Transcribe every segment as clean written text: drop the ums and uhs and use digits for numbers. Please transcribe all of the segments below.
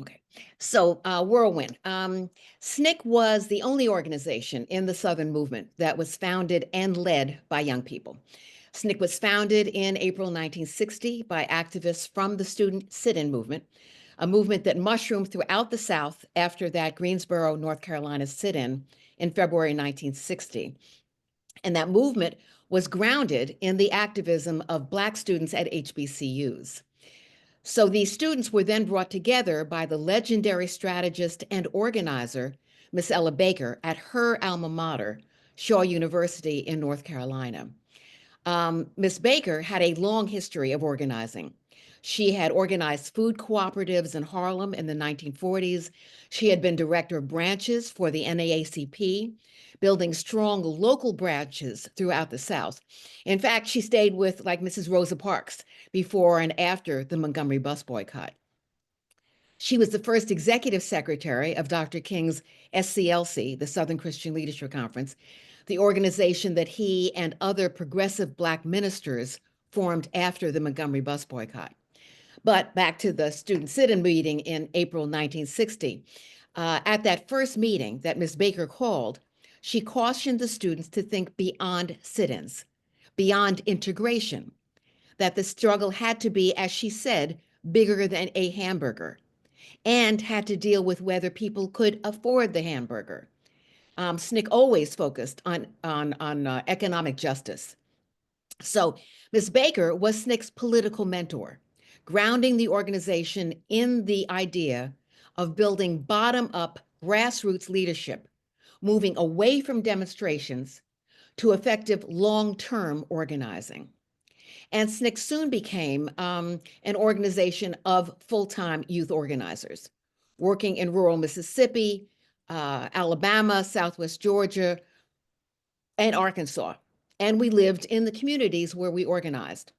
Okay, so Whirlwind. SNCC was the only organization in the Southern movement that was founded and led by young people. SNCC was founded in April 1960 by activists from the student sit-in movement, a movement that mushroomed throughout the South after that Greensboro, North Carolina sit-in in February 1960. And that movement was grounded in the activism of Black students at HBCUs. So these students were then brought together by the legendary strategist and organizer, Miss Ella Baker, at her alma mater, Shaw University in North Carolina. Miss Baker had a long history of organizing. She had organized food cooperatives in Harlem in the 1940s. She had been director of branches for the NAACP, building strong local branches throughout the South. In fact, she stayed with like Mrs. Rosa Parks before and after the Montgomery bus boycott. She was the first executive secretary of Dr. King's SCLC, the Southern Christian Leadership Conference, the organization that he and other progressive Black ministers formed after the Montgomery bus boycott. But back to the student sit-in meeting in April 1960. At that first meeting that Ms. Baker called, she cautioned the students to think beyond sit-ins, beyond integration, that the struggle had to be, as she said, bigger than a hamburger, and had to deal with whether people could afford the hamburger. SNCC always focused on economic justice. So Ms. Baker was SNCC's political mentor, grounding the organization in the idea of building bottom-up grassroots leadership, moving away from demonstrations to effective long-term organizing. And SNCC soon became an organization of full-time youth organizers, working in rural Mississippi, Alabama, Southwest Georgia, and Arkansas. And we lived in the communities where we organized,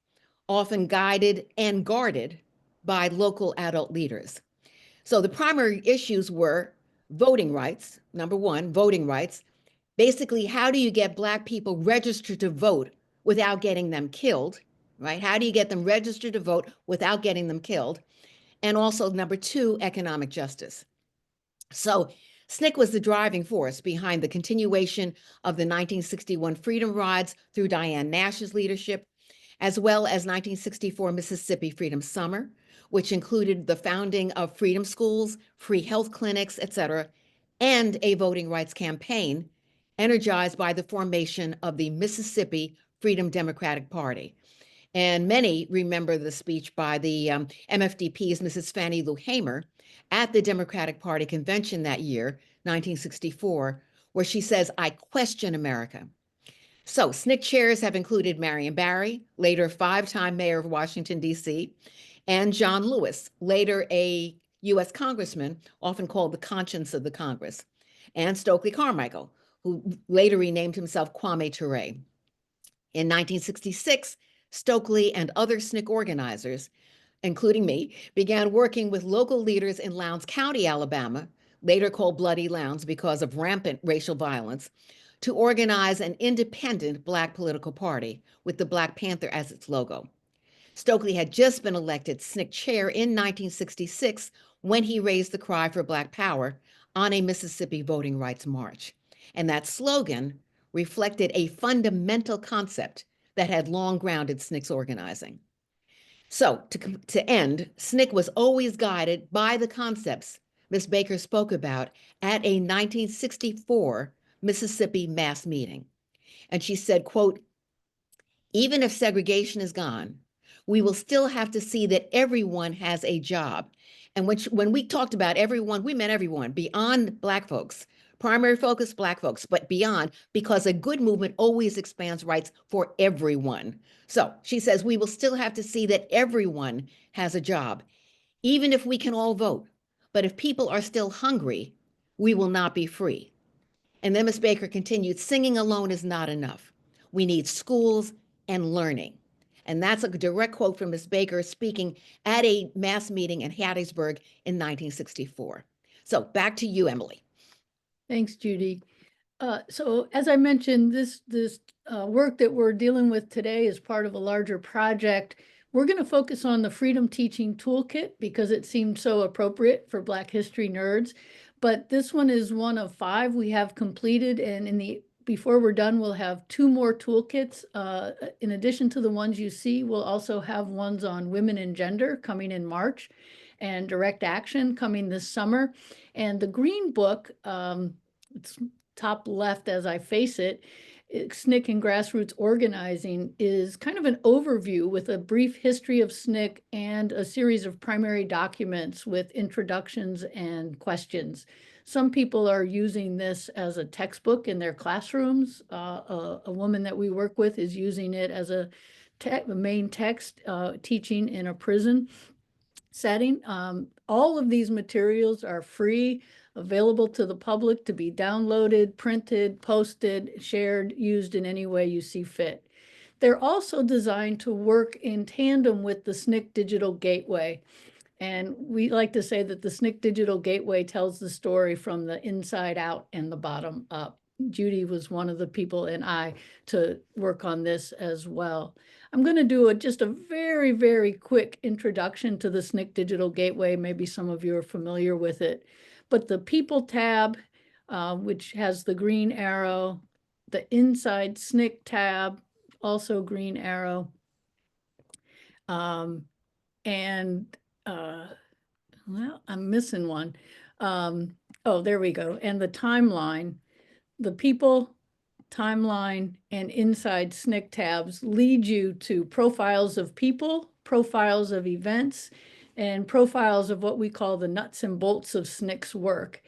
often guided and guarded by local adult leaders. So the primary issues were voting rights, number one, voting rights. Basically, how do you get Black people registered to vote without getting them killed, right? How do you get them registered to vote without getting them killed? And also, number two, economic justice. So SNCC was the driving force behind the continuation of the 1961 Freedom Rides through Diane Nash's leadership, as well as 1964 Mississippi Freedom Summer, which included the founding of freedom schools, free health clinics, et cetera, and a voting rights campaign energized by the formation of the Mississippi Freedom Democratic Party. And many remember the speech by the MFDP's Mrs. Fannie Lou Hamer at the Democratic Party convention that year, 1964, where she says, "I question America." So SNCC chairs have included Marion Barry, later five-time mayor of Washington, D.C., and John Lewis, later a U.S. congressman, often called the conscience of the Congress, and Stokely Carmichael, who later renamed himself Kwame Ture. In 1966, Stokely and other SNCC organizers, including me, began working with local leaders in Lowndes County, Alabama, later called Bloody Lowndes because of rampant racial violence, to organize an independent Black political party with the Black Panther as its logo. Stokely had just been elected SNCC chair in 1966 when he raised the cry for Black power on a Mississippi voting rights march. And that slogan reflected a fundamental concept that had long grounded SNCC's organizing. So to end, SNCC was always guided by the concepts Ms. Baker spoke about at a 1964 Mississippi mass meeting. And she said, quote, "Even if segregation is gone, we will still have to see that everyone has a job." And when we talked about everyone, we meant everyone, beyond Black folks. Primary focus, Black folks, but beyond, because a good movement always expands rights for everyone. So she says, we will still have to see that everyone has a job, even if we can all vote. But if people are still hungry, we will not be free. And then Ms. Baker continued, singing alone is not enough. We need schools and learning. And that's a direct quote from Ms. Baker speaking at a mass meeting in Hattiesburg in 1964. So back to you, Emily. Thanks, Judy. So as I mentioned, this work that we're dealing with today is part of a larger project We're going to focus on the Freedom Teaching Toolkit because it seemed so appropriate for Black history nerds. But this one is one of 5 we have completed, and before we're done, we'll have 2 more toolkits. In addition to the ones you see, we'll also have ones on women and gender coming in March, and direct action coming this summer. And the green book, it's top left as I face it, SNCC and grassroots organizing, is kind of an overview with a brief history of SNCC and a series of primary documents with introductions and questions. Some people are using this as a textbook in their classrooms. A woman that we work with is using it as a main text teaching in a prison setting. All of these materials are free, available to the public to be downloaded, printed, posted, shared, used in any way you see fit. They're also designed to work in tandem with the SNCC Digital Gateway. And we like to say that the SNCC Digital Gateway tells the story from the inside out and the bottom up. Judy was one of the people and I to work on this as well. I'm going to do just a very, very quick introduction to the SNCC Digital Gateway. Maybe some of you are familiar with it. But the People tab, which has the green arrow, the Inside SNCC tab, also green arrow, well, I'm missing one. Oh, there we go. And the timeline, the People, timeline, and Inside SNCC tabs lead you to profiles of people, profiles of events, and profiles of what we call the nuts and bolts of SNCC's work.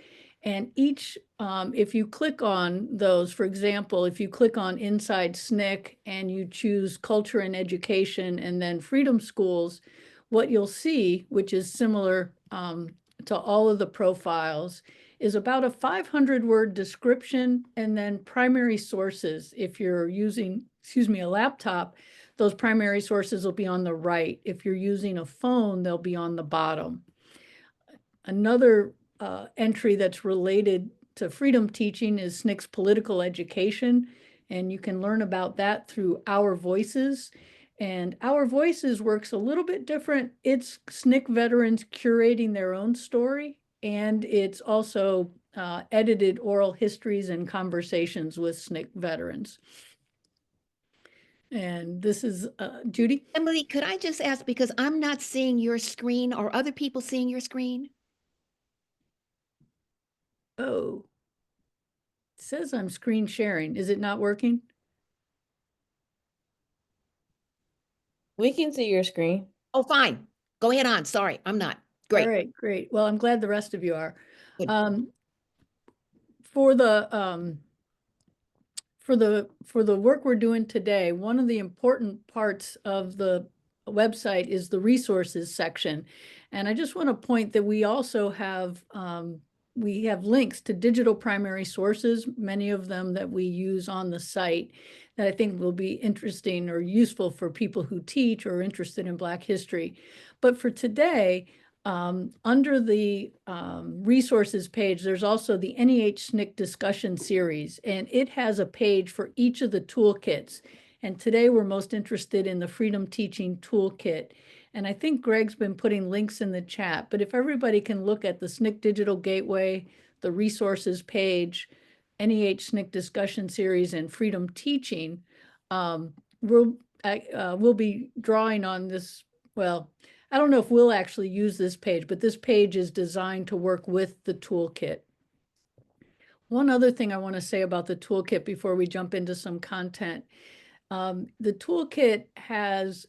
And each, if you click on those, for example, if you click on Inside SNCC and you choose Culture and Education and then Freedom Schools, what you'll see, which is similar to all of the profiles, is about a 500-word description and then primary sources. If you're using, a laptop, those primary sources will be on the right. If you're using a phone, they'll be on the bottom. Another entry that's related to freedom teaching is SNCC's political education, and you can learn about that through Our Voices. And Our Voices works a little bit different. It's SNCC veterans curating their own story, and it's also edited oral histories and conversations with SNCC veterans. And this is Judy. Emily, could I just ask, because I'm not seeing your screen, or other people seeing your screen? Oh, it says I'm screen sharing. Is it not working? We can see your screen. Oh, fine. Go ahead on. Sorry, I'm not. Great. All right, great. Well, I'm glad the rest of you are. Good. For the work we're doing today, one of the important parts of the website is the resources section. And I just want to point that we also have links to digital primary sources, many of them that we use on the site, that I think will be interesting or useful for people who teach or are interested in Black history. But for today, under the resources page, there's also the NEH SNCC discussion series, and it has a page for each of the toolkits. And today we're most interested in the Freedom Teaching Toolkit. And I think Greg's been putting links in the chat, but if everybody can look at the SNCC Digital Gateway, the resources page, NEH SNCC discussion series, and Freedom Teaching, we'll be drawing on this. Well, I don't know if we'll actually use this page, but this page is designed to work with the toolkit. One other thing I want to say about the toolkit before we jump into some content. The toolkit has,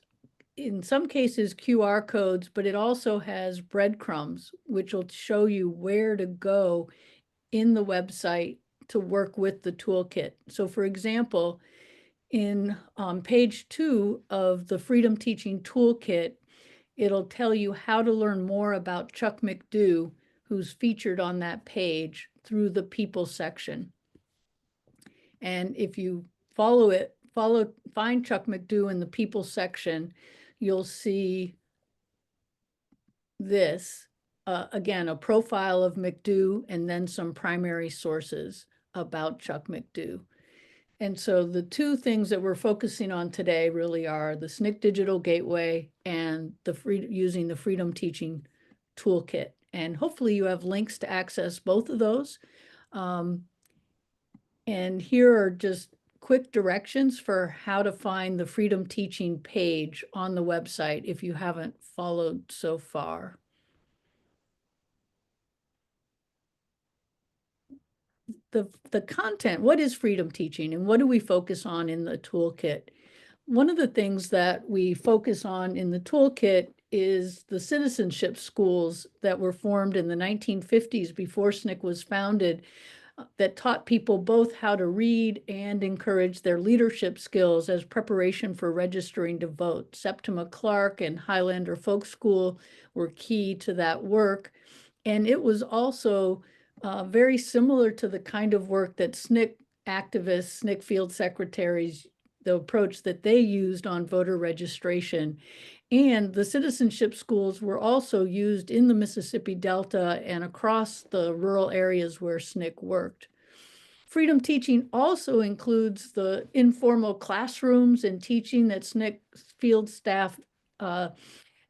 in some cases, QR codes, but it also has breadcrumbs, which will show you where to go in the website to work with the toolkit. So for example, in page 2 of the Freedom Teaching Toolkit, it'll tell you how to learn more about Chuck McDew, who's featured on that page, through the People section. And if you find Chuck McDew in the People section, you'll see this, again, a profile of McDew and then some primary sources about Chuck McDew. And so the two things that we're focusing on today really are the Snick Digital Gateway and using the Freedom Teaching Toolkit. And hopefully you have links to access both of those. And here are just quick directions for how to find the Freedom Teaching page on the website if you haven't followed so far. The content, what is freedom teaching and what do we focus on in the toolkit? One of the things that we focus on in the toolkit is the citizenship schools that were formed in the 1950s before SNCC was founded, that taught people both how to read and encourage their leadership skills as preparation for registering to vote. Septima Clark and Highlander Folk School were key to that work. And it was also very similar to the kind of work that SNCC activists, SNCC field secretaries, the approach that they used on voter registration. And the citizenship schools were also used in the Mississippi Delta and across the rural areas where SNCC worked. Freedom teaching also includes the informal classrooms and teaching that SNCC field staff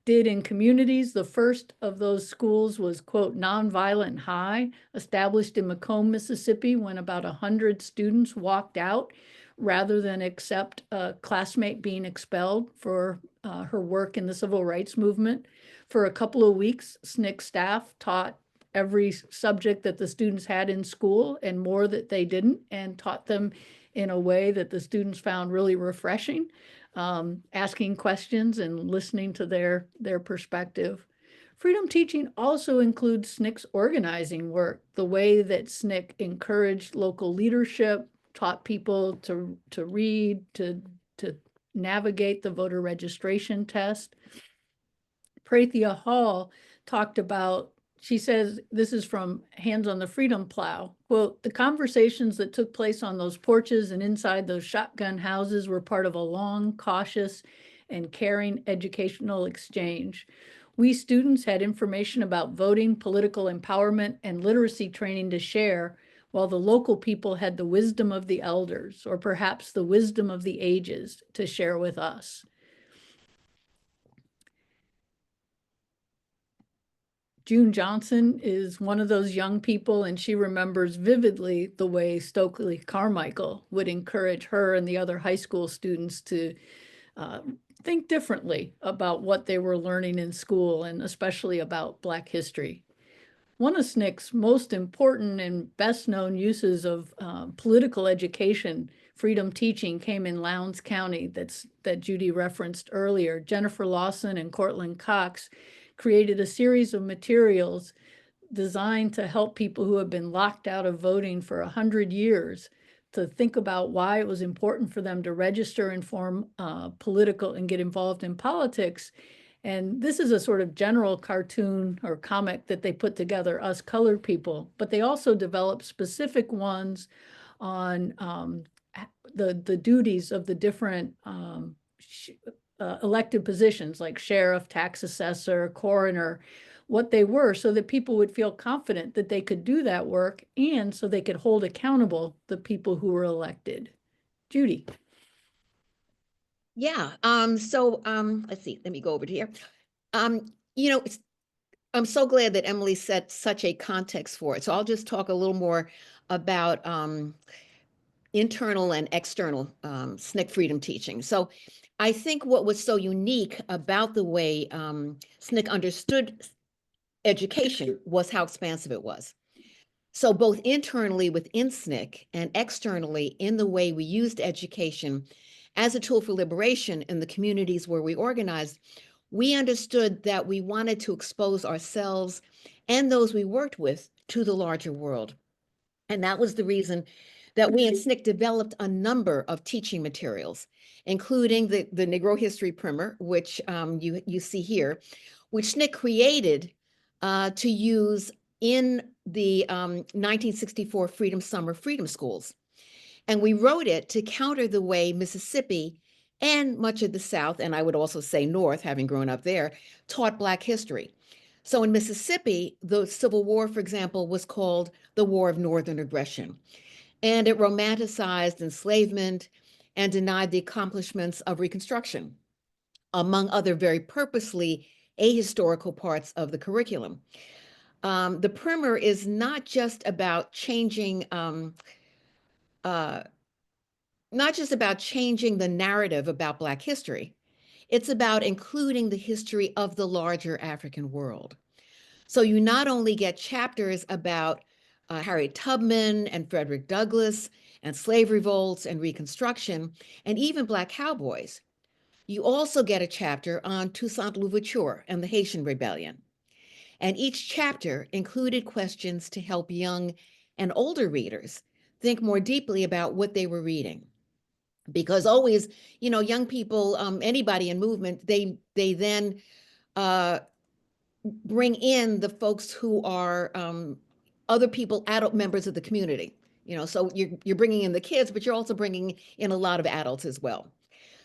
did in communities. The first of those schools was, quote, Nonviolent High, established in Macomb, Mississippi, when about 100 students walked out rather than accept a classmate being expelled for her work in the civil rights movement. For a couple of weeks, SNCC staff taught every subject that the students had in school and more that they didn't, and taught them in a way that the students found really refreshing, asking questions and listening to their perspective. Freedom teaching also includes SNCC's organizing work, the way that SNCC encouraged local leadership, taught people to read, to navigate the voter registration test. Prathia Hall talked about, she says, this is from Hands on the Freedom Plow, quote, the conversations that took place on those porches and inside those shotgun houses were part of a long, cautious, and caring educational exchange. We students had information about voting, political empowerment, and literacy training to share, while the local people had the wisdom of the elders, or perhaps the wisdom of the ages, to share with us. June Johnson is one of those young people, and she remembers vividly the way Stokely Carmichael would encourage her and the other high school students to think differently about what they were learning in school, and especially about Black history. One of SNCC's most important and best known uses of political education, freedom teaching, came in Lowndes County that Judy referenced earlier. Jennifer Lawson and Cortland Cox created a series of materials designed to help people who have been locked out of voting for 100 years to think about why it was important for them to register and form political and get involved in politics. And this is a sort of general cartoon or comic that they put together, us colored people, but they also developed specific ones on the duties of the different elected positions like sheriff, tax assessor, coroner, what they were, so that people would feel confident that they could do that work, and so they could hold accountable the people who were elected. Judy. Yeah. Let's see. Let me go over to here. You know, I'm so glad that Emily set such a context for it. So I'll just talk a little more about internal and external SNCC freedom teaching. So I think what was so unique about the way SNCC understood education was how expansive it was. So both internally within SNCC and externally in the way we used education as a tool for liberation in the communities where we organized, we understood that we wanted to expose ourselves and those we worked with to the larger world. And that was the reason that we in SNCC developed a number of teaching materials, including the Negro History Primer, which you see here, which SNCC created to use in the 1964 Freedom Summer Freedom Schools. And we wrote it to counter the way Mississippi and much of the South, and I would also say North, having grown up there, taught Black history. So in Mississippi, the Civil War, for example, was called the War of Northern Aggression. and it romanticized enslavement and denied the accomplishments of Reconstruction, among other very purposely ahistorical parts of the curriculum. The primer is not just about changing the narrative about Black history. It's about including the history of the larger African world. So you not only get chapters about Harriet Tubman and Frederick Douglass and slave revolts and Reconstruction and even Black cowboys, you also get a chapter on Toussaint Louverture and the Haitian Rebellion. And each chapter included questions to help young and older readers think more deeply about what they were reading. Because always, young people, anybody in movement, they then bring in the folks who are other people, adult members of the community. So you're bringing in the kids, but you're also bringing in a lot of adults as well.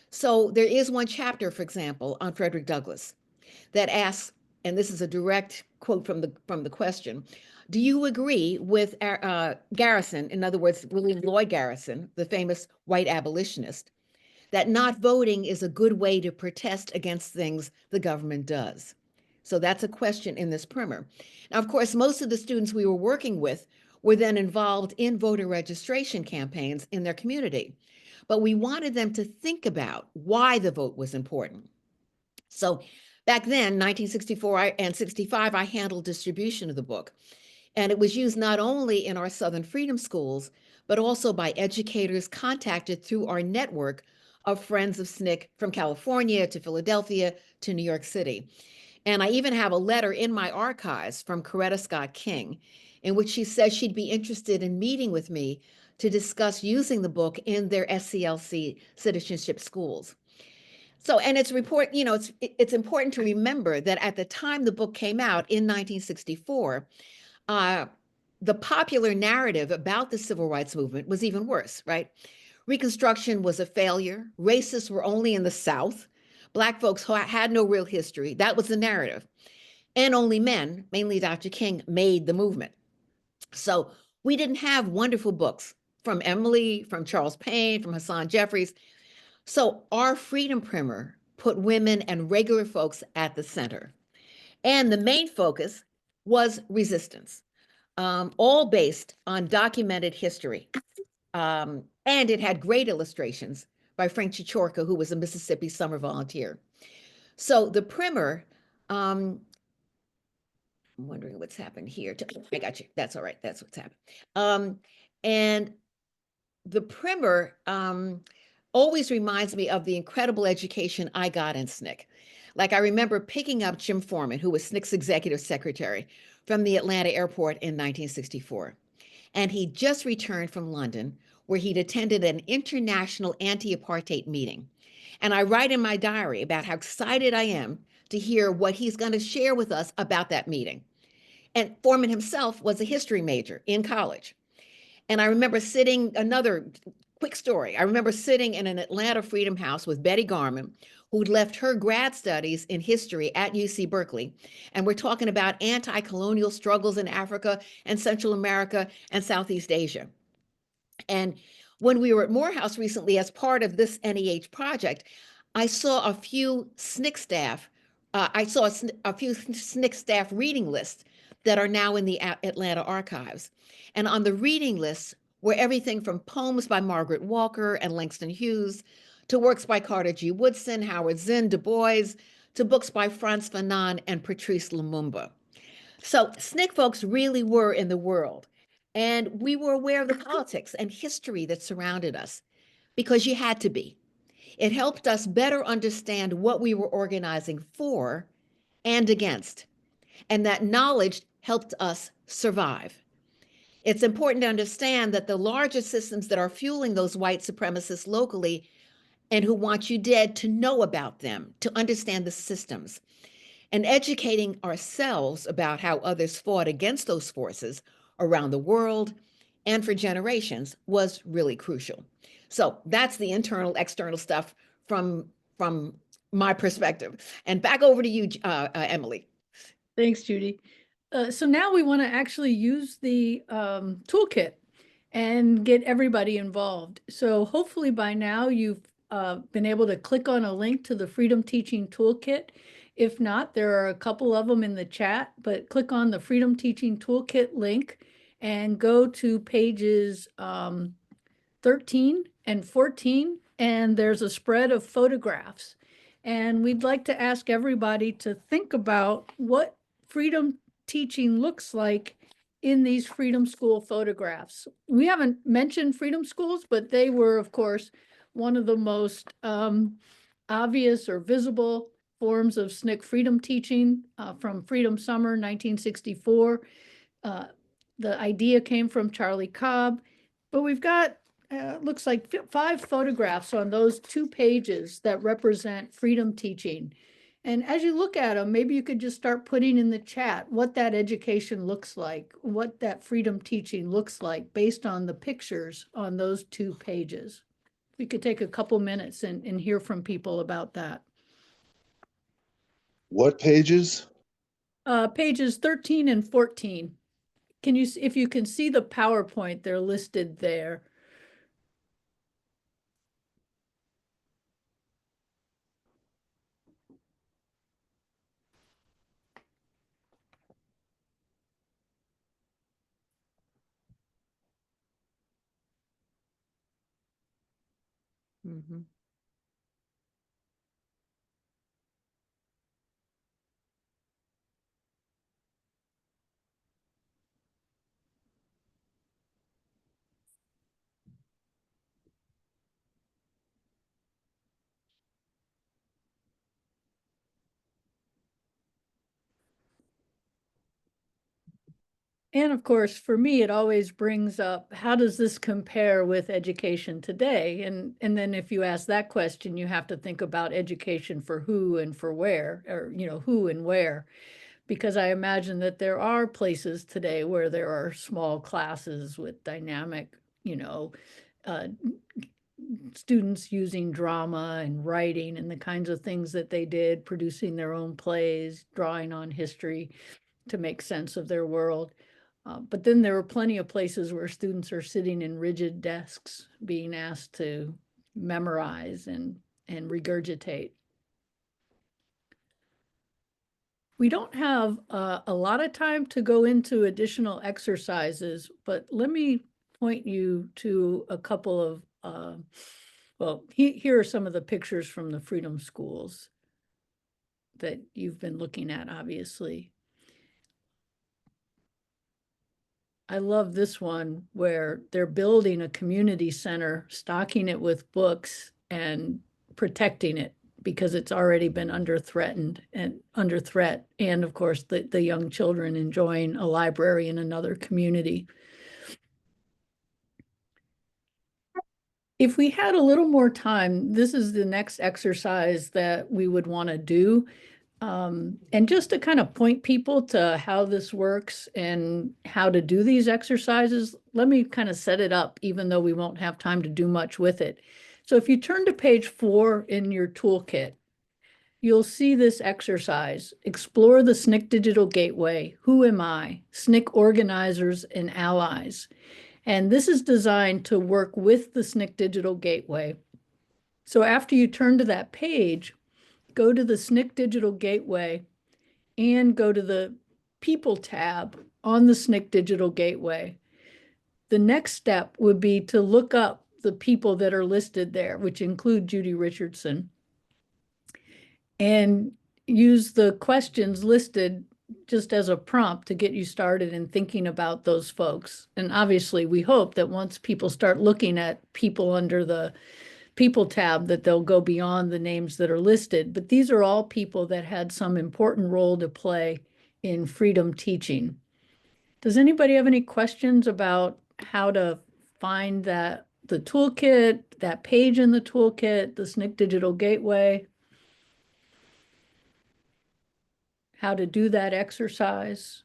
So there is one chapter, for example, on Frederick Douglass that asks, and this is a direct quote from the question, do you agree with Garrison, in other words, William Lloyd Garrison, the famous white abolitionist, that not voting is a good way to protest against things the government does? So that's a question in this primer. Now, of course, most of the students we were working with were then involved in voter registration campaigns in their community, but we wanted them to think about why the vote was important. So back then, 1964 and 65, I handled distribution of the book. And it was used not only in our Southern Freedom schools, but also by educators contacted through our network of friends of Snick from California to Philadelphia to New York City. And I even have a letter in my archives from Coretta Scott King, in which she says she'd be interested in meeting with me to discuss using the book in their SCLC citizenship schools. So, and it's important to remember that at the time the book came out in 1964, the popular narrative about the civil rights movement was even worse, right? Reconstruction was a failure. Racists were only in the South. Black folks had no real history. That was the narrative. And only men, mainly Dr. King, made the movement. So we didn't have wonderful books from Emilye, from Charles Payne, from Hassan Jeffries. So our Freedom Primer put women and regular folks at the center. And the main focus was resistance, all based on documented history. And it had great illustrations by Frank Chichorka, who was a Mississippi summer volunteer. So the primer, I'm wondering what's happened here. I got you. That's all right. That's what's happened. And the primer always reminds me of the incredible education I got in SNCC. Like I remember picking up Jim Foreman, who was SNCC's executive secretary, from the Atlanta airport in 1964. And he just returned from London, where he'd attended an international anti-apartheid meeting. And I write in my diary about how excited I am to hear what he's going to share with us about that meeting. And Foreman himself was a history major in college. And I remember another quick story. I remember sitting in an Atlanta Freedom House with Betty Garman, who'd left her grad studies in history at UC Berkeley. And we're talking about anti-colonial struggles in Africa and Central America and Southeast Asia. And when we were at Morehouse recently, as part of this NEH project, I saw a few SNCC staff. I saw a few SNCC staff reading lists that are now in the Atlanta archives. And on the reading lists were everything from poems by Margaret Walker and Langston Hughes, to works by Carter G. Woodson, Howard Zinn, Du Bois, to books by Frantz Fanon and Patrice Lumumba. So SNCC folks really were in the world. And we were aware of the politics and history that surrounded us, because you had to be. It helped us better understand what we were organizing for and against. And that knowledge helped us survive. It's important to understand that the larger systems that are fueling those white supremacists locally and who want you dead, to know about them, to understand the systems. And educating ourselves about how others fought against those forces around the world and for generations was really crucial. So that's the internal, external stuff from my perspective. And back over to you, Emilye. Thanks, Judy. So now we want to actually use the toolkit. and get everybody involved. So hopefully by now you've been able to click on a link to the Freedom Teaching Toolkit. If not, there are a couple of them in the chat, but click on the Freedom Teaching Toolkit link and go to pages 13 and 14, and there's a spread of photographs. And we'd like to ask everybody to think about what freedom teaching looks like in these Freedom School photographs. We haven't mentioned Freedom Schools, but they were, of course, one of the most obvious or visible forms of SNCC freedom teaching from Freedom Summer 1964. The idea came from Charlie Cobb, but we've got looks like 5 photographs on those 2 pages that represent freedom teaching. And as you look at them, maybe you could just start putting in the chat what that education looks like, what that freedom teaching looks like based on the pictures on those 2 pages. We could take a couple minutes and hear from people about that. What pages? Pages 13 and 14. Can you, if you can see the PowerPoint, they're listed there. Mm-hmm. And of course, for me, it always brings up, how does this compare with education today? And then if you ask that question, you have to think about education for who and for where, or, you know, who and where. Because I imagine that there are places today where there are small classes with dynamic, you know, students using drama and writing and the kinds of things that they did, producing their own plays, drawing on history to make sense of their world. But then there are plenty of places where students are sitting in rigid desks being asked to memorize and regurgitate. We don't have a lot of time to go into additional exercises, but let me point you to a couple of, well, here are some of the pictures from the Freedom Schools that you've been looking at, obviously. I love this one where they're building a community center, stocking it with books and protecting it because it's already been under threat. And of course, the young children enjoying a library in another community. If we had a little more time, this is the next exercise that we would want to do. And just to kind of point people to how this works and how to do these exercises, let me kind of set it up, even though we won't have time to do much with it. So if you turn to page 4 in your toolkit, you'll see this exercise: explore the SNCC Digital Gateway. Who am I? SNCC organizers and allies. And this is designed to work with the SNCC Digital Gateway. So after you turn to that page, go to the SNCC Digital Gateway and go to the People tab on the SNCC Digital Gateway. The next step would be to look up the people that are listed there, which include Judy Richardson, and use the questions listed just as a prompt to get you started in thinking about those folks. And obviously, we hope that once people start looking at people under the People tab, that they'll go beyond the names that are listed. But these are all people that had some important role to play in freedom teaching. Does anybody have any questions about how to find the toolkit, that page in the toolkit, the SNCC Digital Gateway? How to do that exercise?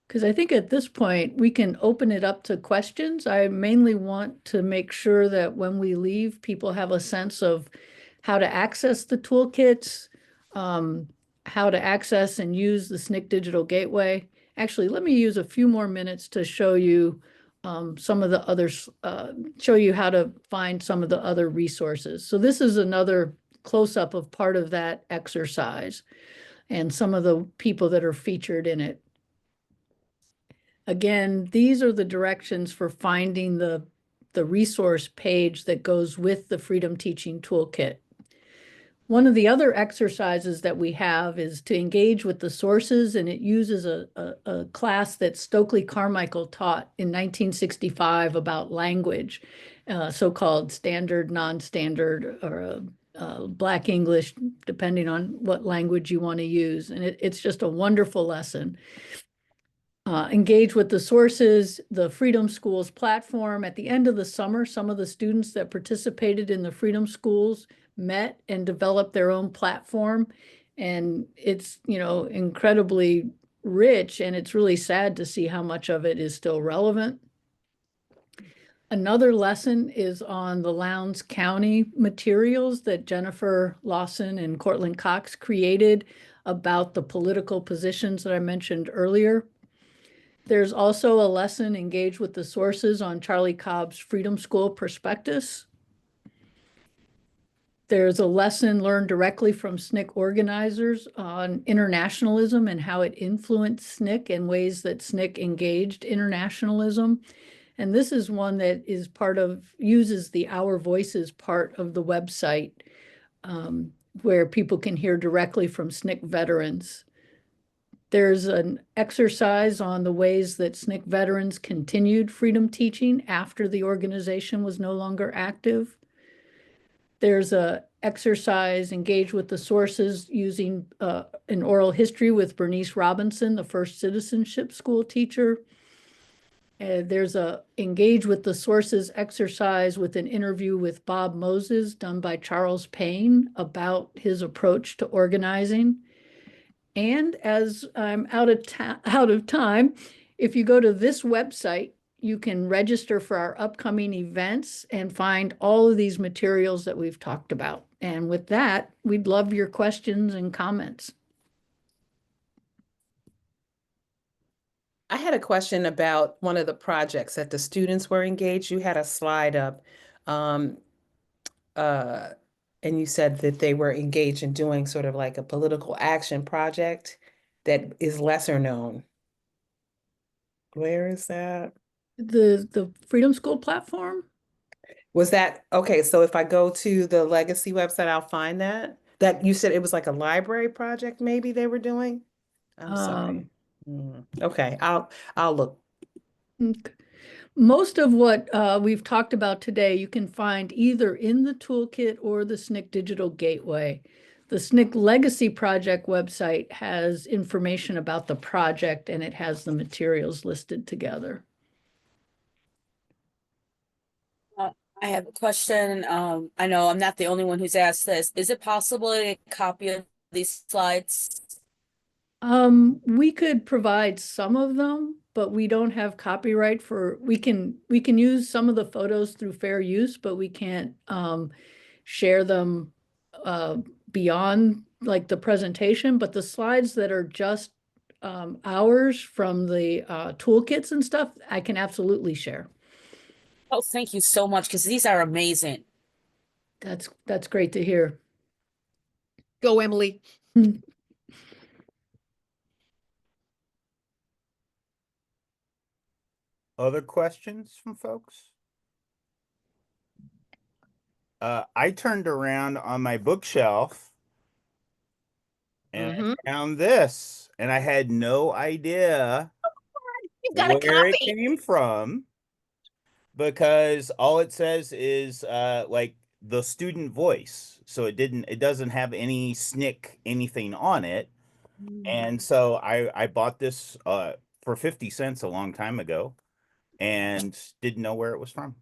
Because I think at this point, we can open it up to questions. I mainly want to make sure that when we leave, people have a sense of how to access the toolkits, how to access and use the SNCC Digital Gateway, Actually, let me use a few more minutes to show you some of the others, show you how to find some of the other resources. So this is another close-up of part of that exercise and some of the people that are featured in it. Again, these are the directions for finding the resource page that goes with the Freedom Teaching Toolkit. One of the other exercises that we have is to engage with the sources, and it uses a class that Stokely Carmichael taught in 1965 about language, so-called standard, non-standard, or Black English, depending on what language you want to use. And it's just a wonderful lesson. Engage with the sources, the Freedom Schools platform. At the end of the summer, some of the students that participated in the Freedom Schools met and developed their own platform. And it's, you know, incredibly rich, and it's really sad to see how much of it is still relevant. Another lesson is on the Lowndes County materials that Jennifer Lawson and Cortland Cox created about the political positions that I mentioned earlier. There's also a lesson, Engage with the Sources, on Charlie Cobb's Freedom School Prospectus. There's a lesson learned directly from SNCC organizers on internationalism and how it influenced SNCC and ways that SNCC engaged internationalism. And this is one that is uses the Our Voices part of the website, where people can hear directly from SNCC veterans. There's an exercise on the ways that SNCC veterans continued freedom teaching after the organization was no longer active. There's a exercise, Engage with the Sources, using an oral history with Bernice Robinson, the first citizenship school teacher. There's a Engage with the Sources exercise with an interview with Bob Moses done by Charles Payne about his approach to organizing. And as I'm out of time, if you go to this website, you can register for our upcoming events and find all of these materials that we've talked about. And with that, we'd love your questions and comments. I had a question about one of the projects that the students were engaged. You had a slide up, and you said that they were engaged in doing sort of like a political action project that is lesser known. Where is that? The Freedom School platform? Was that, okay, so if I go to the Legacy website, I'll find that? That you said it was like a library project maybe they were doing? I'm sorry. Okay, I'll look. Most of what we've talked about today, you can find either in the toolkit or the SNCC Digital Gateway. The SNCC Legacy Project website has information about the project, and it has the materials listed together. I have a question. I know I'm not the only one who's asked this. Is it possible to get a copy of these slides? We could provide some of them, but we don't have copyright for, we can use some of the photos through fair use, but we can't share them beyond like the presentation. But the slides that are just ours from the toolkits and stuff, I can absolutely share. Oh, thank you so much, because these are amazing. That's great to hear. Go, Emily. Other questions from folks? I turned around on my bookshelf and I found this, and I had no idea You've got a where it copy. came from, because all it says is like the student voice. So it doesn't have any SNCC anything on it. And so I bought this for 50 cents a long time ago and didn't know where it was from.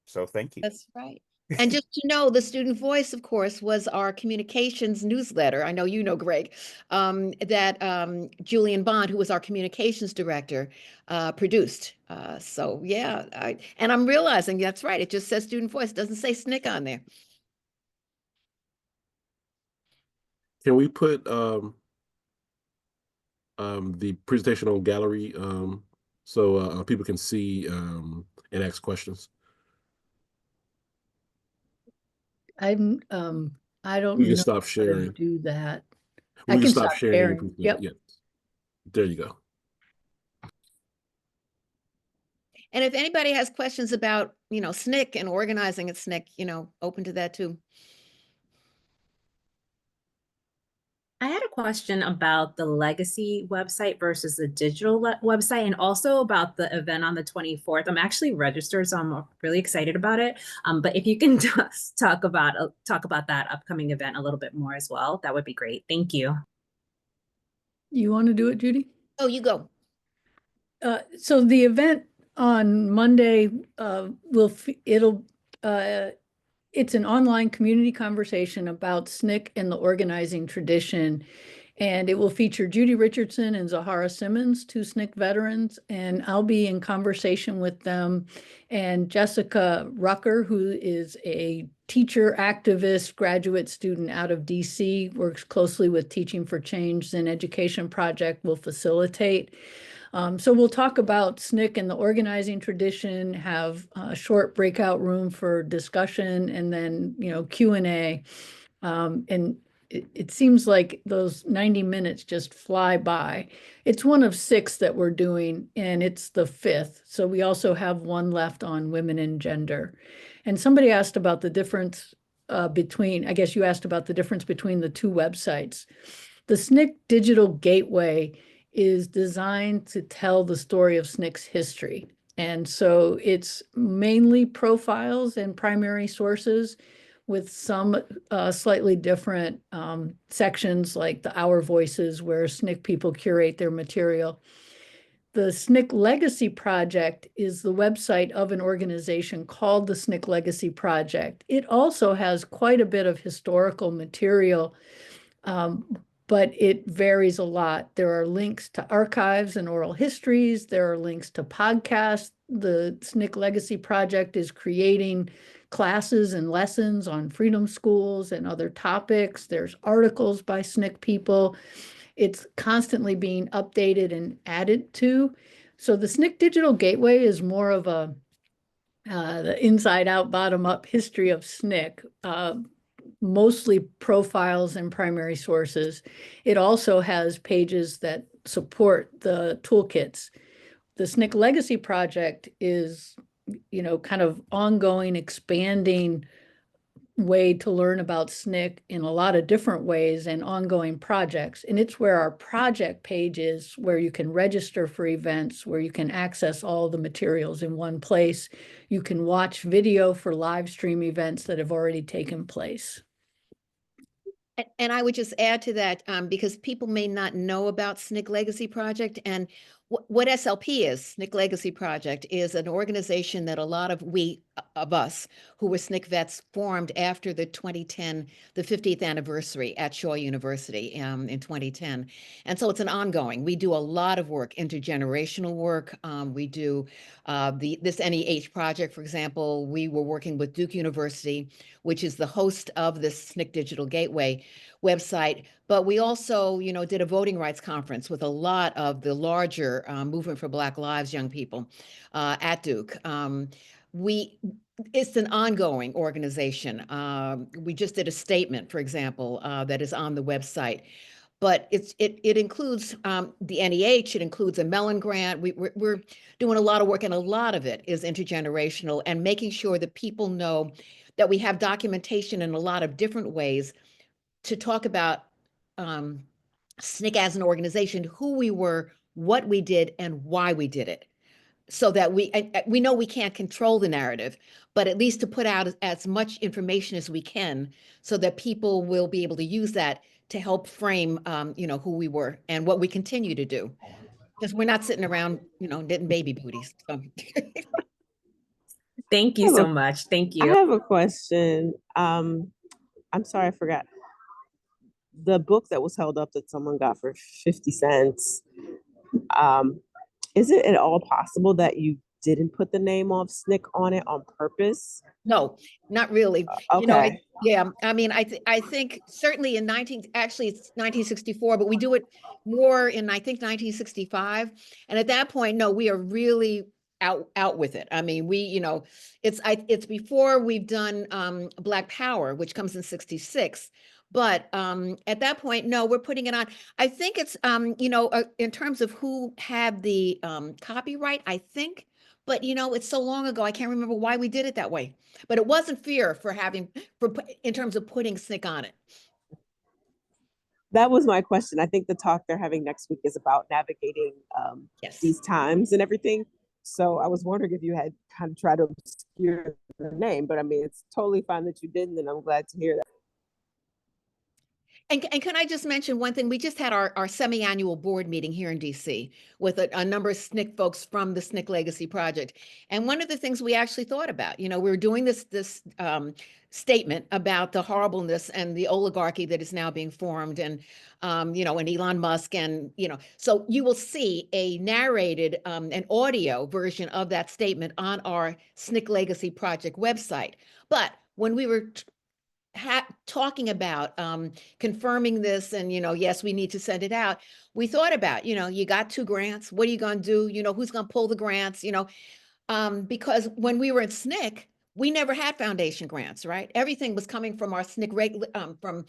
So thank you. That's right. And just to know, the Student Voice, of course, was our communications newsletter. I know you know, Greg, that Julian Bond, who was our communications director, produced. So yeah, and I'm realizing that's right. It just says Student Voice, it doesn't say SNCC on there. Can we put the presentational gallery, so people can see and ask questions. I don't We can know stop how to sharing. do that. We I can can stop stop sharing. sharing. Yep. Yeah. There you go. And if anybody has questions about, SNCC and organizing at SNCC, open to that too. I had a question about the legacy website versus the digital website, and also about the event on the 24th. I'm actually registered, so I'm really excited about it. But if you can talk about that upcoming event a little bit more as well, that would be great. Thank you. You want to do it, Judy? Oh, you go. So the event on Monday, it's an online community conversation about SNCC and the organizing tradition. And it will feature Judy Richardson and Zahara Simmons, 2 SNCC veterans. And I'll be in conversation with them. And Jessica Rucker, who is a teacher, activist, graduate student out of DC, works closely with Teaching for Change and Education Project, will facilitate. So we'll talk about SNCC and the organizing tradition, have a short breakout room for discussion, and then, Q&A. And it seems like those 90 minutes just fly by. It's one of 6 that we're doing, and it's the 5th. So we also have one left on women and gender. And somebody asked about the difference I guess you asked about the difference between the 2 websites. The SNCC Digital Gateway is designed to tell the story of SNCC's history. And so it's mainly profiles and primary sources, with some slightly different sections, like the Our Voices, where SNCC people curate their material. The SNCC Legacy Project is the website of an organization called the SNCC Legacy Project. It also has quite a bit of historical material, but it varies a lot. There are links to archives and oral histories. There are links to podcasts. The SNCC Legacy Project is creating classes and lessons on freedom schools and other topics. There's articles by SNCC people. It's constantly being updated and added to. So the SNCC Digital Gateway is more of the inside out, bottom up history of SNCC. Mostly profiles and primary sources. It also has pages that support the toolkits. The SNCC Legacy Project is, kind of ongoing, expanding way to learn about SNCC in a lot of different ways and ongoing projects. And it's where our project page is, where you can register for events, where you can access all the materials in one place. You can watch video for live stream events that have already taken place. And I would just add to that, because people may not know about SNCC Legacy Project, and what SLP is, SNCC Legacy Project, is an organization that a lot of us who were SNCC vets formed after the 2010, the 50th anniversary at Shaw University in 2010. And so it's an ongoing. We do a lot of work, intergenerational work. We do this NEH project, for example. We were working with Duke University, which is the host of this SNCC Digital Gateway website. But we also, did a voting rights conference with a lot of the larger Movement for Black Lives young people at Duke. It's an ongoing organization. We just did a statement, for example, that is on the website. But it includes the NEH, it includes a Mellon grant. We're doing a lot of work, and a lot of it is intergenerational and making sure that people know that we have documentation in a lot of different ways to talk about SNCC as an organization, who we were, what we did, and why we did it. So that we know we can't control the narrative, but at least to put out as much information as we can, so that people will be able to use that to help frame, who we were and what we continue to do. Because we're not sitting around, knitting baby booties. So. Thank you so much. Thank you. I have a question. I'm sorry, I forgot. The book that was held up that someone got for 50 cents. Is it at all possible that you didn't put the name of SNCC on it on purpose? No, not really. You know, Okay. yeah, I mean, I think certainly in actually it's 1964, but we do it more in, I think, 1965. And at that point, no, we are really out with it. I mean, it's before we've done Black Power, which comes in 66. But at that point, no, we're putting it on. I think it's in terms of who had the copyright, I think, but it's so long ago, I can't remember why we did it that way. But it wasn't fear in terms of putting Snick on it. That was my question. I think the talk they're having next week is about navigating Yes. these times and everything. So I was wondering if you had kind of tried to obscure the name, but I mean, it's totally fine that you didn't, and I'm glad to hear that. And can I just mention one thing? We just had our semi-annual board meeting here in DC with a number of SNCC folks from the SNCC Legacy Project. And one of the things we actually thought about, we were doing this statement about the horribleness and the oligarchy that is now being formed, and and Elon Musk, and so you will see a narrated an audio version of that statement on our SNCC Legacy Project website. But when we were talking about confirming this, and yes, we need to send it out, we thought about, you got 2 grants, what are you going to do, who's going to pull the grants, because when we were in SNCC, we never had foundation grants, right? Everything was coming from our SNCC from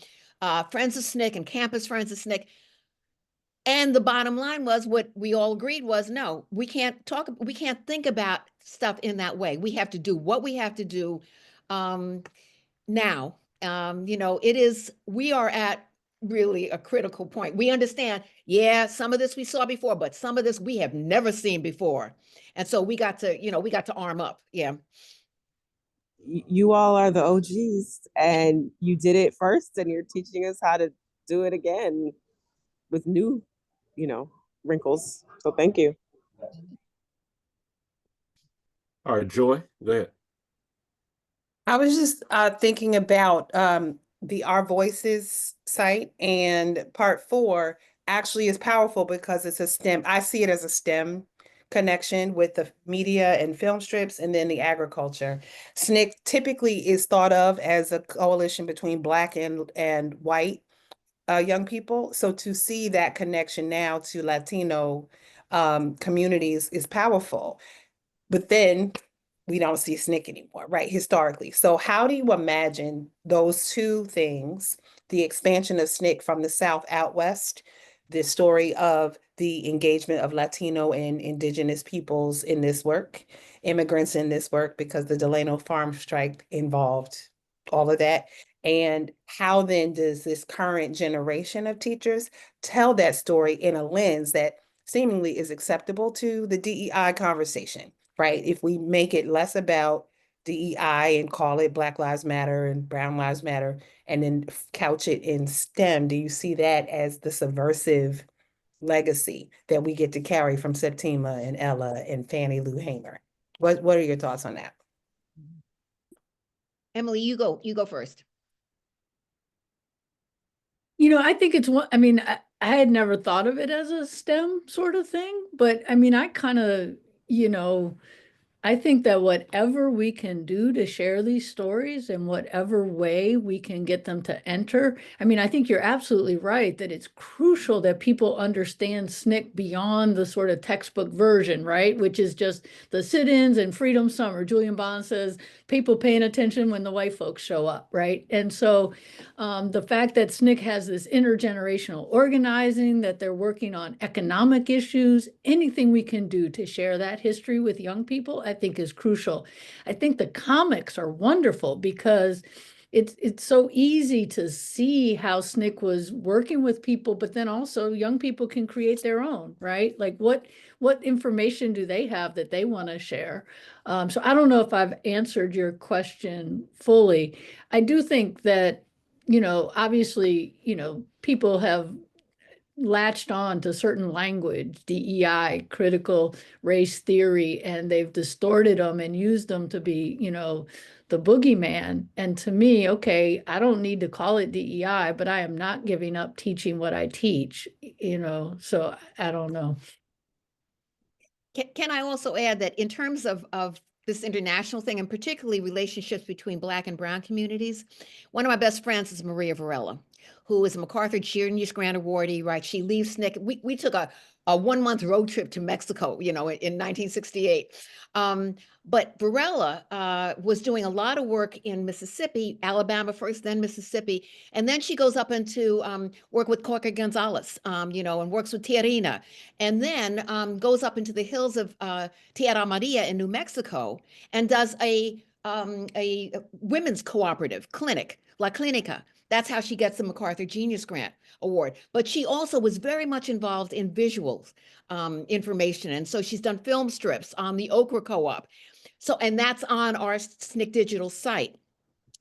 Friends of SNCC and Campus Friends of SNCC. And the bottom line was, what we all agreed was, no, we can't think about stuff in that way. We have to do what we have to do now. We are at really a critical point. We understand, yeah, some of this we saw before, but some of this we have never seen before. And so we got to arm up. Yeah. You all are the OGs, and you did it first, and you're teaching us how to do it again with new, wrinkles. So thank you. All right, Joy, go ahead. I was just thinking about the Our Voices site, and part 4 actually is powerful because it's a STEM. I see it as a STEM connection with the media and film strips, and then the agriculture. SNCC typically is thought of as a coalition between Black and white young people. So to see that connection now to Latino communities is powerful. But then we don't see SNCC anymore, right? Historically. So how do you imagine those two things, the expansion of SNCC from the South out West, the story of the engagement of Latino and Indigenous peoples in this work, immigrants in this work, because the Delano farm strike involved all of that. And how then does this current generation of teachers tell that story in a lens that seemingly is acceptable to the DEI conversation, right? If we make it less about DEI and call it Black Lives Matter and Brown Lives Matter, and then couch it in STEM, do you see that as the subversive legacy that we get to carry from Septima and Ella and Fannie Lou Hamer? What are your thoughts on that? Emily, you go first. I think it's one, I had never thought of it as a STEM sort of thing, but I kind of, I think that whatever we can do to share these stories in whatever way we can get them to enter, I think you're absolutely right that it's crucial that people understand SNCC beyond the sort of textbook version, right? Which is just the sit-ins and Freedom Summer. Julian Bond says, people paying attention when the white folks show up, right? And so the fact that SNCC has this intergenerational organizing, that they're working on economic issues, anything we can do to share that history with young people, I think is crucial. I think the comics are wonderful because it's so easy to see how SNCC was working with people, but then also young people can create their own, right? Like what information do they have that they want to share? So I don't know if I've answered your question fully. I do think that, obviously, people have latched on to certain language, DEI, critical race theory, and they've distorted them and used them to be, the boogeyman. And to me, okay, I don't need to call it DEI, but I am not giving up teaching what I teach, so I don't know. Can I also add that in terms of this international thing, and particularly relationships between Black and Brown communities. One of my best friends is Maria Varela, who is a MacArthur Genius Grant awardee, right? She leaves SNCC. We took a 1-month road trip to Mexico, in 1968. But Varela was doing a lot of work in Mississippi, Alabama first, then Mississippi. And then she goes up into work with Coca Gonzalez, and works with Tiarina. And then goes up into the hills of Tierra Maria in New Mexico and does a women's cooperative clinic, La Clinica. That's how she gets the MacArthur Genius Grant Award. But she also was very much involved in visuals information. And so she's done film strips on the Okra Co-op. So, and that's on our SNCC digital site.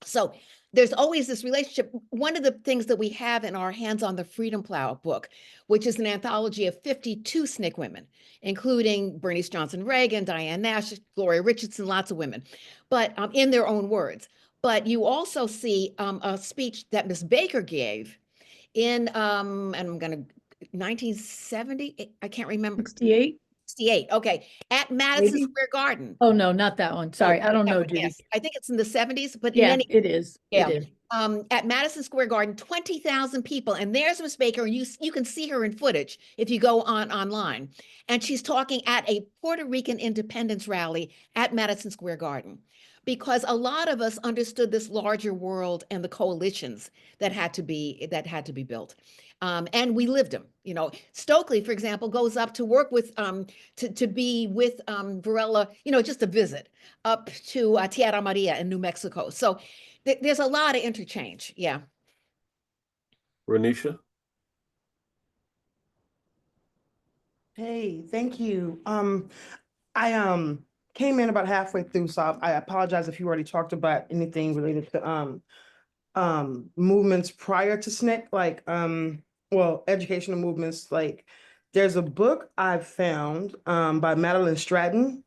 So there's always this relationship. One of the things that we have in our Hands on the Freedom Plow book, which is an anthology of 52 SNCC women, including Bernice Johnson Reagan, Diane Nash, Gloria Richardson, lots of women, but in their own words. But you also see a speech that Miss Baker gave in, and I'm going to, 1970, I can't remember. 68? 68, okay, at Madison Maybe? Square Garden. Oh, no, not that one. Sorry, I don't that know, one, Judy. yes. I think it's in the 70s, but Yeah, many, it is. yeah. It is. At Madison Square Garden, 20,000 people, and there's Miss Baker, and you can see her in footage if you go online, and she's talking at a Puerto Rican independence rally at Madison Square Garden, because a lot of us understood this larger world and the coalitions that had to be built. And we lived them. Stokely, for example, goes up to work with to be with Varela, just a visit up to Tierra Maria in New Mexico. So there's a lot of interchange. Yeah. Renisha? Hey, thank you. I came in about halfway through, so I apologize if you already talked about anything related to movements prior to SNCC, like educational movements. Like there's a book I've found by Madeline Stratton.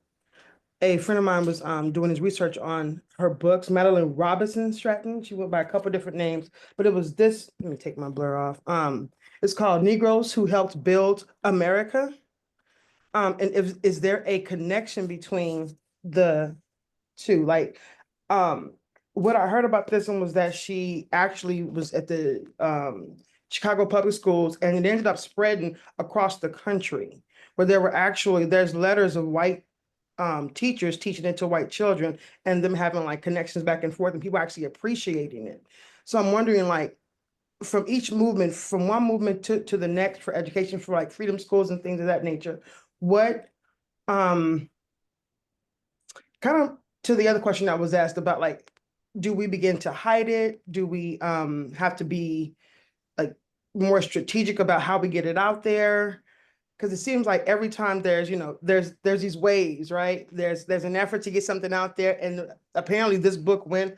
A friend of mine was doing his research on her books, Madeline Robinson Stratton. She went by a couple different names, but it was this. Let me take my blur off. It's called Negroes Who Helped Build America. And is there a connection between the two? Like, what I heard about this one was that she actually was at the Chicago Public Schools, and it ended up spreading across the country, where there's letters of white teachers teaching it to white children, and them having like connections back and forth, and people actually appreciating it. So I'm wondering, like, from each movement, from one movement to the next for education, for like freedom schools and things of that nature, what kind of to the other question that was asked about, like, do we begin to hide it? Do we have to be like more strategic about how we get it out there? Because it seems like every time there's these waves, right? There's an effort to get something out there, and apparently this book went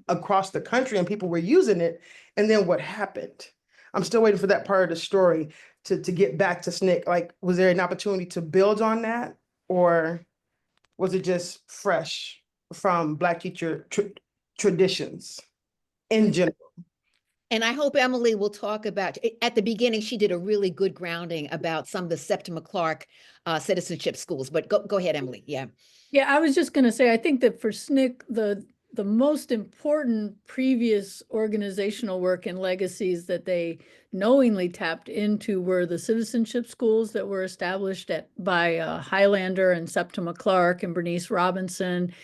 across the country and people were using it. And then what happened? I'm still waiting for that part of the story to get back to SNCC. Like, was there an opportunity to build on that, or was it just fresh from Black teacher traditions in general? And I hope Emily will talk about, at the beginning, she did a really good grounding about some of the Septima Clark citizenship schools, but go ahead, Emily. Yeah. Yeah, I was just going to say, I think that for SNCC, the most important previous organizational work and legacies that they knowingly tapped into were the citizenship schools that were established by Highlander and Septima Clark and Bernice Robinson.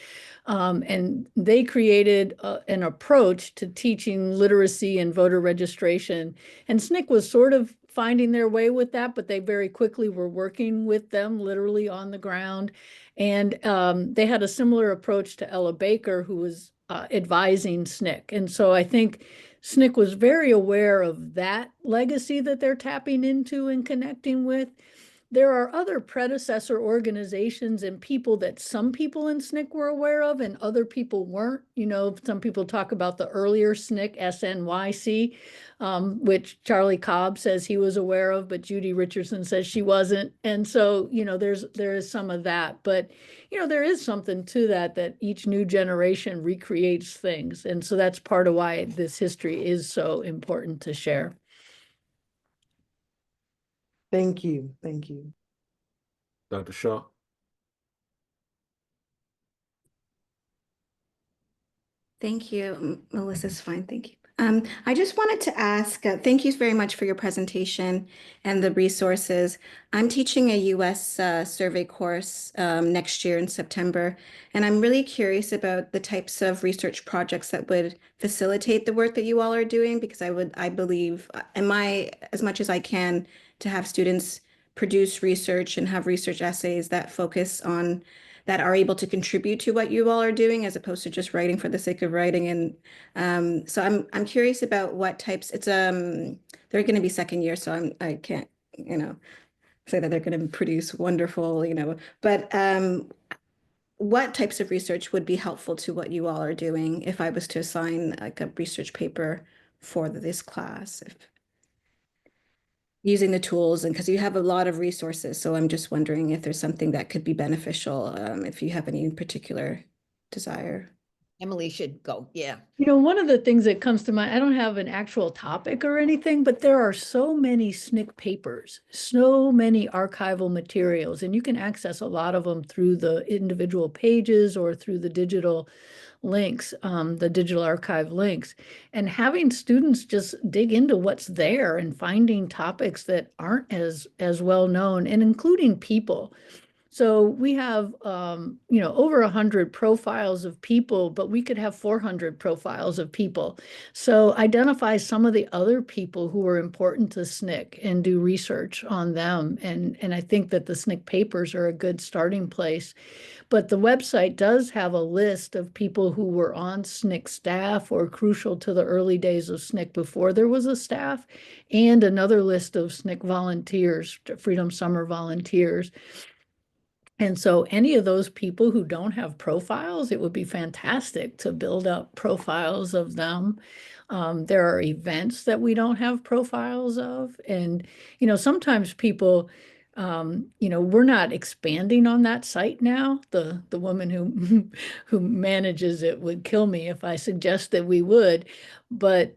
And they created an approach to teaching literacy and voter registration. And SNCC was sort of finding their way with that, but they very quickly were working with them literally on the ground. And they had a similar approach to Ella Baker, who was advising SNCC. And so I think SNCC was very aware of that legacy that they're tapping into and connecting with. There are other predecessor organizations and people that some people in SNCC were aware of and other people weren't. Some people talk about the earlier SNCC, SNYC, which Charlie Cobb says he was aware of, but Judy Richardson says she wasn't. And so, there is some of that. But, there is something to that each new generation recreates things. And so that's part of why this history is so important to share. Thank you. Thank you. Dr. Shaw? Thank you. Melissa's fine. Thank you. I just wanted to ask, thank you very much for your presentation and the resources. I'm teaching a US survey course next year in September, and I'm really curious about the types of research projects that would facilitate the work that you all are doing, because I believe, as much as I can, to have students produce research and have research essays that focus on that are able to contribute to what you all are doing, as opposed to just writing for the sake of writing. And so I'm curious about what types. They're going to be second year, so I can't say that they're going to produce wonderful but what types of research would be helpful to what you all are doing if I was to assign like a research paper for this class, using the tools, and because you have a lot of resources. So I'm just wondering if there's something that could be beneficial, if you have any particular desire. Emily should go. Yeah. One of the things that comes to mind, I don't have an actual topic or anything, but there are so many SNCC papers, so many archival materials, and you can access a lot of them through the individual pages or through the digital links, the digital archive links, and having students just dig into what's there and finding topics that aren't as well known, and including people. So we have, over 100 profiles of people, but we could have 400 profiles of people. So identify some of the other people who are important to SNCC and do research on them. And I think that the SNCC papers are a good starting place. But the website does have a list of people who were on SNCC staff or crucial to the early days of SNCC before there was a staff, and another list of SNCC volunteers, Freedom Summer volunteers. And so any of those people who don't have profiles, it would be fantastic to build up profiles of them. There are events that we don't have profiles of. And, sometimes people, we're not expanding on that site now. The woman who manages it would kill me if I suggest that we would. But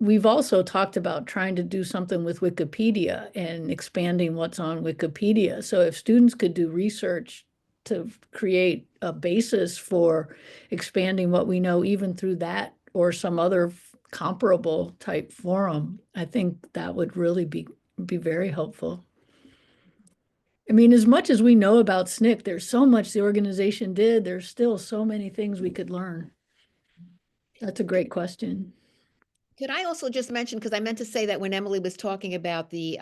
we've also talked about trying to do something with Wikipedia and expanding what's on Wikipedia. So if students could do research to create a basis for expanding what we know, even through that or some other comparable type forum, I think that would really be very helpful. I mean, as much as we know about SNCC, there's so much the organization did. There's still so many things we could learn. That's a great question. Could I also just mention, because I meant to say that when Emily was talking about the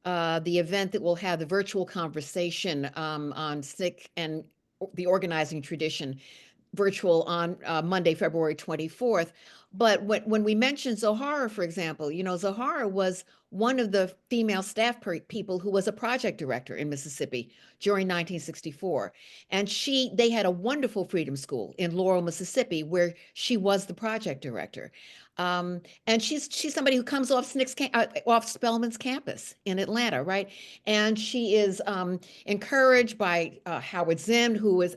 event that will have the virtual conversation on SNCC and the organizing tradition, virtual on Monday, February 24th. But when we mentioned Zohara, for example, Zohara was one of the female staff people who was a project director in Mississippi during 1964. And they had a wonderful freedom school in Laurel, Mississippi, where she was the project director. And she's somebody who comes off off Spelman's campus in Atlanta, right? And she is encouraged by Howard Zinn, who is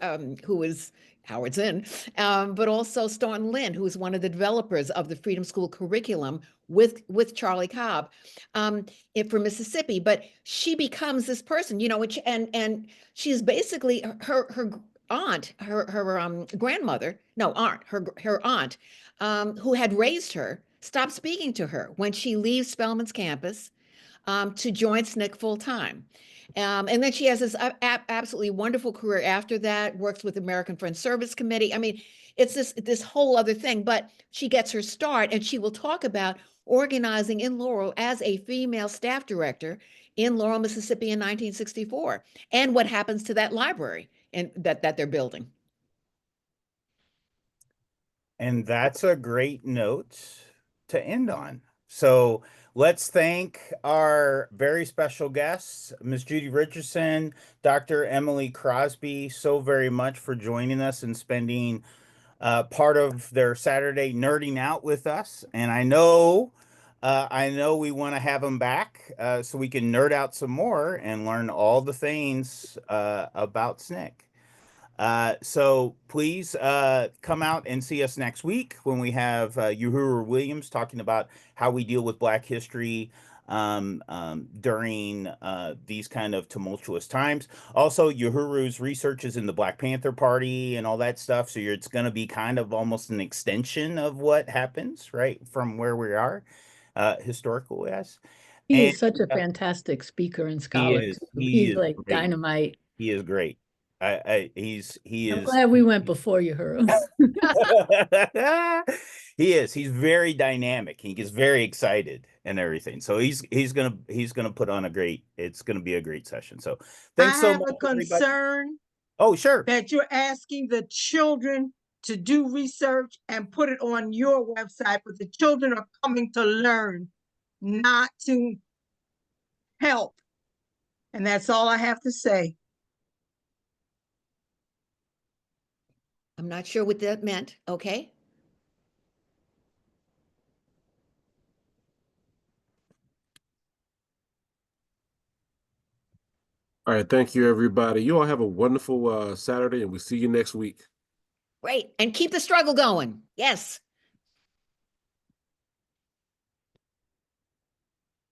Howard Zinn, but also Staunton Lynn, who is one of the developers of the Freedom School curriculum with Charlie Cobb for Mississippi. But she becomes this person, and she's basically her aunt, her grandmother, no, her aunt, who had raised her, stopped speaking to her when she leaves Spelman's campus to join SNCC full time. And then she has this absolutely wonderful career after that, works with American Friends Service Committee. I mean, it's this whole other thing, but she gets her start, and she will talk about organizing in Laurel as a female staff director in Laurel, Mississippi in 1964, and what happens to that library and that they're building. And that's a great note to end on. So let's thank our very special guests, Ms. Judy Richardson, Dr. Emily Crosby, so very much for joining us and spending part of their Saturday nerding out with us. And I know we want to have them back so we can nerd out some more and learn all the things about SNCC. So please come out and see us next week when we have Uhuru Williams talking about how we deal with Black history during these kind of tumultuous times. Also, Uhuru's research is in the Black Panther Party and all that stuff, so it's going to be kind of almost an extension of what happens, right, from where we are, historical, yes. He And is such a fantastic speaker and he scholar. is, too. he He's is like great. dynamite. He is great. He I'm is. glad we went before you, Huru. He is. He's very dynamic. He gets very excited and everything. So he's gonna put on a great. It's gonna be a great session. So thanks I so have much, a everybody. concern Oh, sure. that you're asking the children to do research and put it on your website, but the children are coming to learn, not to help. And that's all I have to say. I'm not sure what that meant. Okay. All right, thank you, everybody. You all have a wonderful Saturday, and we'll see you next week. Great. And keep the struggle going. Yes.